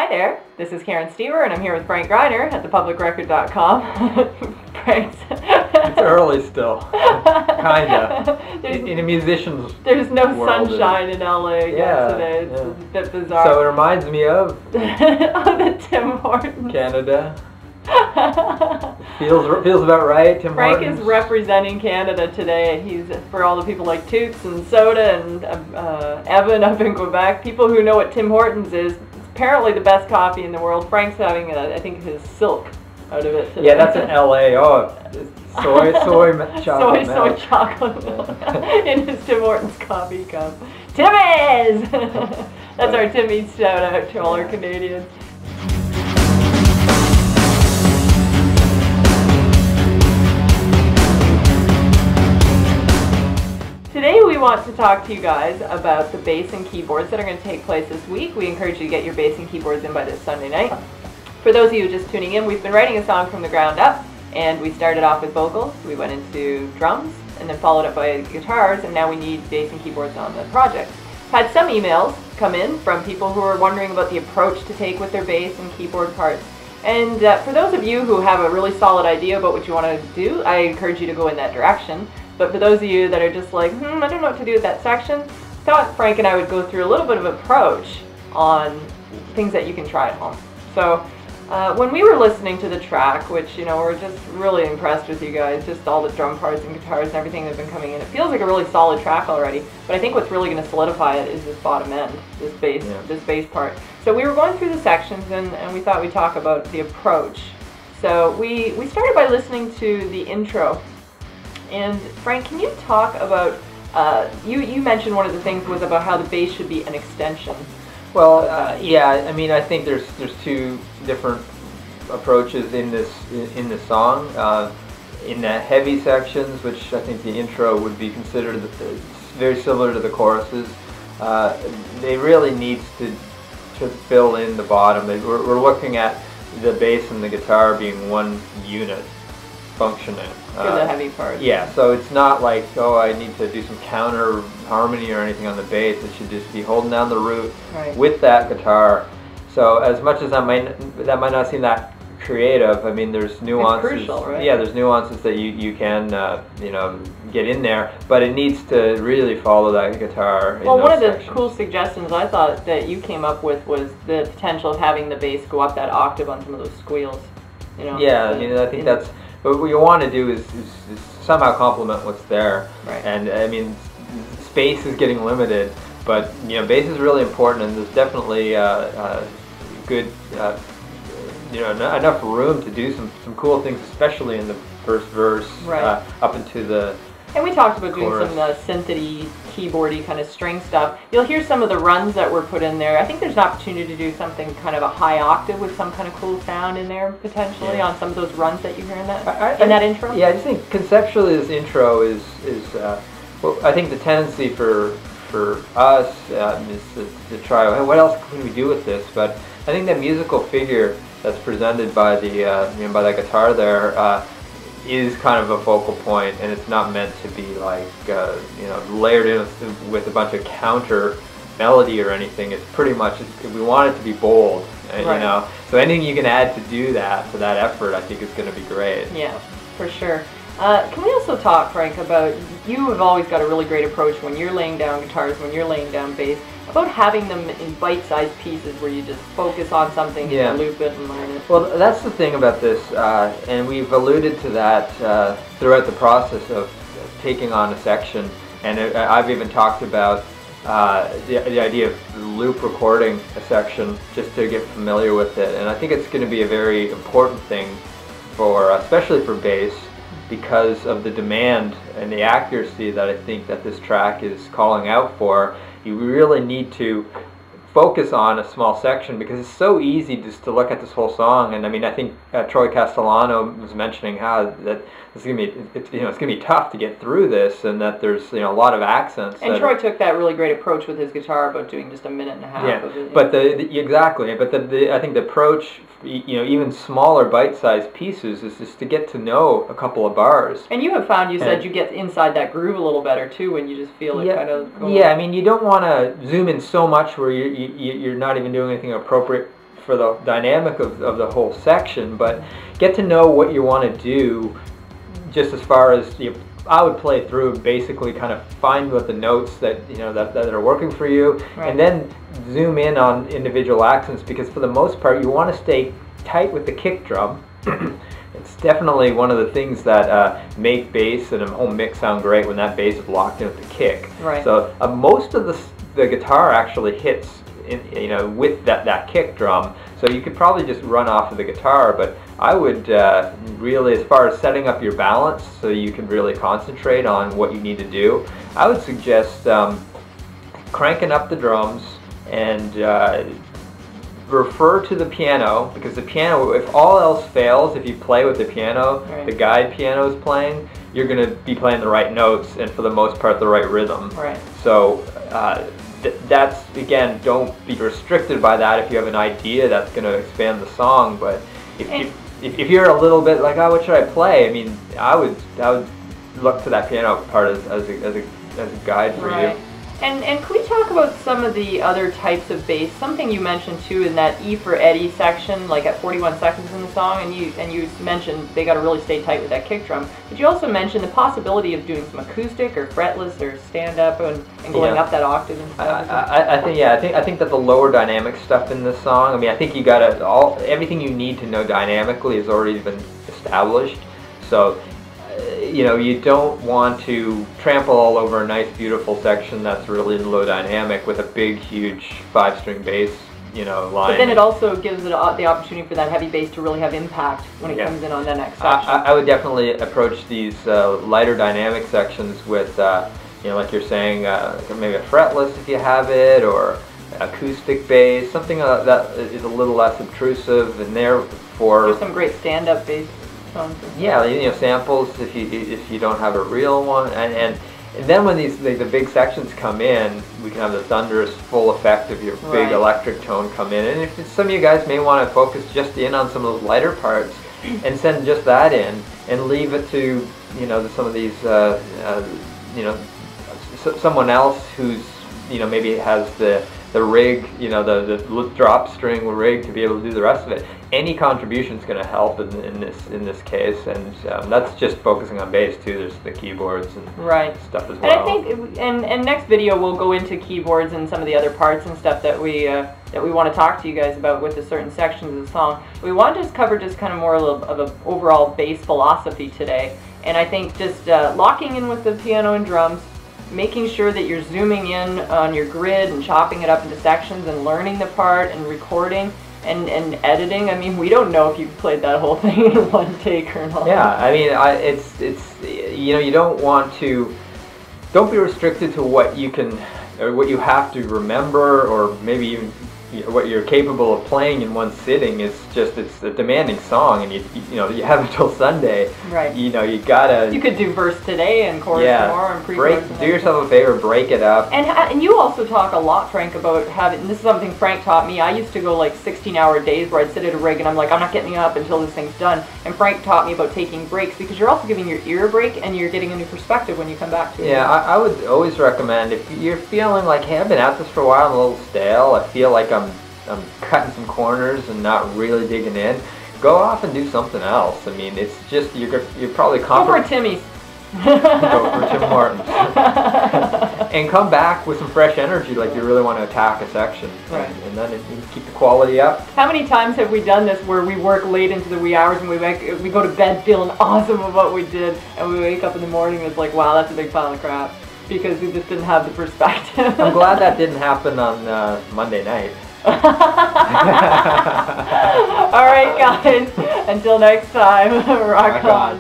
Hi there, this is Karen Stever, and I'm here with Frank Gryner at thepublicrecord.com. Frank's. It's early still, kinda. In a musician's There's no world, sunshine in LA today. It's a bit bizarre. So it reminds me of the Tim Hortons. Canada. Feels about right. Tim Frank Hortons is representing Canada today. He's for all the people like Toots and Soda and Evan up in Quebec. People who know what Tim Hortons is. Apparently the best coffee in the world. Frank's having, I think, his silk out of it today. Yeah, that's in LA. Oh, soy chocolate milk. Soy chocolate milk in his Tim Hortons coffee cup. Timmy's! That's our Timmy's shout out to all our Canadians. Today we want to talk to you guys about the bass and keyboards that are going to take place this week. We encourage you to get your bass and keyboards in by this Sunday night. For those of you just tuning in, we've been writing a song from the ground up, and we started off with vocals, we went into drums, and then followed up by guitars, and now we need bass and keyboards on the project. Had some emails come in from people who are wondering about the approach to take with their bass and keyboard parts. And for those of you who have a really solid idea about what you want to do, I encourage you to go in that direction. But for those of you that are just like, I don't know what to do with that section, thought Frank and I would go through a little bit of approach on things that you can try at home. So when we were listening to the track, which, you know, we're just really impressed with you guys, just all the drum parts and guitars and everything that have been coming in. It feels like a really solid track already, but I think what's really going to solidify it is this bottom end, this bass part. So we were going through the sections and we thought we'd talk about the approach. So we started by listening to the intro. And Frank, can you talk about, you mentioned one of the things was about how the bass should be an extension. Well, yeah, I mean, I think there's two different approaches in this song. In the heavy sections, which I think the intro would be considered very similar to the choruses, they really needs to fill in the bottom. We're looking at the bass and the guitar being one unit functioning. For the heavy part. Yeah, so it's not like, oh, I need to do some counter harmony or anything on the bass. It should just be holding down the root with that guitar. So as much as that might not seem that creative, I mean, there's nuances. It's crucial, right? Yeah, there's nuances that you can you know, get in there, but it needs to really follow that guitar. Well, one of the cool suggestions I thought that you came up with was the potential of having the bass go up that octave on some of those squeals. You know. Yeah, I mean, I think that's. But what you want to do is somehow complement what's there. Right. And I mean, space is getting limited, but you know, bass is really important, and there's definitely good, you know, enough room to do some cool things, especially in the first verse, up into the. And we talked about chorus. Doing some synth-y, keyboardy kind of string stuff. You'll hear some of the runs that were put in there. I think there's an opportunity to do something kind of a high octave with some kind of cool sound in there, potentially, on some of those runs that you hear in that intro. Yeah, I just think conceptually this intro is well, I think the tendency for us is to try, hey, what else can we do with this? But I think that musical figure that's presented by the you know, by that guitar there, is kind of a focal point, and it's not meant to be like you know, layered in with a bunch of counter melody or anything. It's pretty much, we want it to be bold, you know. So anything you can add to do that, to that effort, I think is going to be great. Yeah, for sure. Can we also talk, Frank, about, you have always got a really great approach when you're laying down guitars, when you're laying down bass, about having them in bite-sized pieces where you just focus on something and loop it and learn it. Well, that's the thing about this, and we've alluded to that throughout the process of taking on a section, and I've even talked about the idea of loop recording a section just to get familiar with it, and I think it's going to be a very important thing for, especially for bass, because of the demand and the accuracy that I think that this track is calling out for. You really need to focus on a small section, because it's so easy just to look at this whole song. And I mean, I think Troy Castellano was mentioning how that it's gonna be, it's gonna be tough to get through this, and that there's, you know, a lot of accents. And Troy took that really great approach with his guitar about doing just a minute and a half of it. But exactly. But I think the approach, you know, even smaller bite-sized pieces, is just to get to know a couple of bars. And you have found, you said, you get inside that groove a little better too when you just feel it kind of going. Yeah, I mean, you don't want to zoom in so much where you're not even doing anything appropriate for the dynamic of the whole section, but get to know what you want to do. Just as far as I would play through and basically kind of find what the notes that that are working for you, and then zoom in on individual accents, because for the most part you want to stay tight with the kick drum. It's definitely one of the things that make bass and a whole mix sound great when that bass is locked in with the kick. Right. So most of the guitar actually hits with that kick drum. So you could probably just run off of the guitar, but I would really, as far as setting up your balance so you can really concentrate on what you need to do, I would suggest cranking up the drums and refer to the piano, because the piano, if all else fails, if you play with the piano, the guide piano is playing, you're going to be playing the right notes and for the most part the right rhythm. Right. So that's, again, don't be restricted by that if you have an idea that's going to expand the song, but if you're a little bit like, oh, what should I play? I mean, I would look to that piano part as a guide for you. And can we talk about some of the other types of bass? Something you mentioned too in that E for Eddie section, like at 41 seconds in the song, and you mentioned they got to really stay tight with that kick drum. But you also mentioned the possibility of doing some acoustic or fretless or stand up and going up that octave and stuff. I think that the lower dynamic stuff in this song, I mean, I think you got everything you need to know dynamically has already been established. So you don't want to trample all over a nice, beautiful section that's really low dynamic with a big, huge 5-string bass, line. But then it also gives it the opportunity for that heavy bass to really have impact when it comes in on the next section. I would definitely approach these lighter dynamic sections with, like you're saying, maybe a fretless if you have it, or acoustic bass, something that is a little less obtrusive, and therefore there's some great stand-up bass. Yeah, samples if you don't have a real one, and then when the big sections come in, we can have the thunderous full effect of your big electric tone come in. And if some of you guys may want to focus just in on some of those lighter parts and send just that in, and leave it to some of these someone else who's maybe has the rig, the drop string rig to be able to do the rest of it. Any contribution is going to help in this case, and that's just focusing on bass too. There's the keyboards and stuff as well. And I think, and next video we'll go into keyboards and some of the other parts and stuff that we want to talk to you guys about with the certain sections of the song. We want to just cover kind of more of an overall bass philosophy today, and I think just locking in with the piano and drums, making sure that you're zooming in on your grid and chopping it up into sections and learning the part and recording and editing. I mean, we don't know if you played that whole thing in one take or not. Yeah, I mean, you don't be restricted to what you can or what you have to remember, or maybe even what you're capable of playing in one sitting. It's a demanding song, and you have until Sunday. Right. You gotta. You could do verse today and chorus tomorrow and pre-chorus. Do yourself a favor, break it up. And you also talk a lot, Frank, about having. And this is something Frank taught me. I used to go like 16-hour days where I'd sit at a rig and I'm like, I'm not getting up until this thing's done. And Frank taught me about taking breaks, because you're also giving your ear a break and you're getting a new perspective when you come back to it. Yeah, I would always recommend, if you're feeling like, hey, I've been at this for a while, I'm a little stale, I feel like I'm cutting some corners and not really digging in, go off and do something else. I mean, it's just, you're probably go for Timmy's. Go for Tim Hortons. And come back with some fresh energy, like you really want to attack a section. And then you keep the quality up. How many times have we done this where we work late into the wee hours and we go to bed feeling awesome of what we did, and we wake up in the morning and it's like, wow, that's a big pile of crap, because we just didn't have the perspective. I'm glad that didn't happen on Monday night. All right, guys. Until next time, rock on.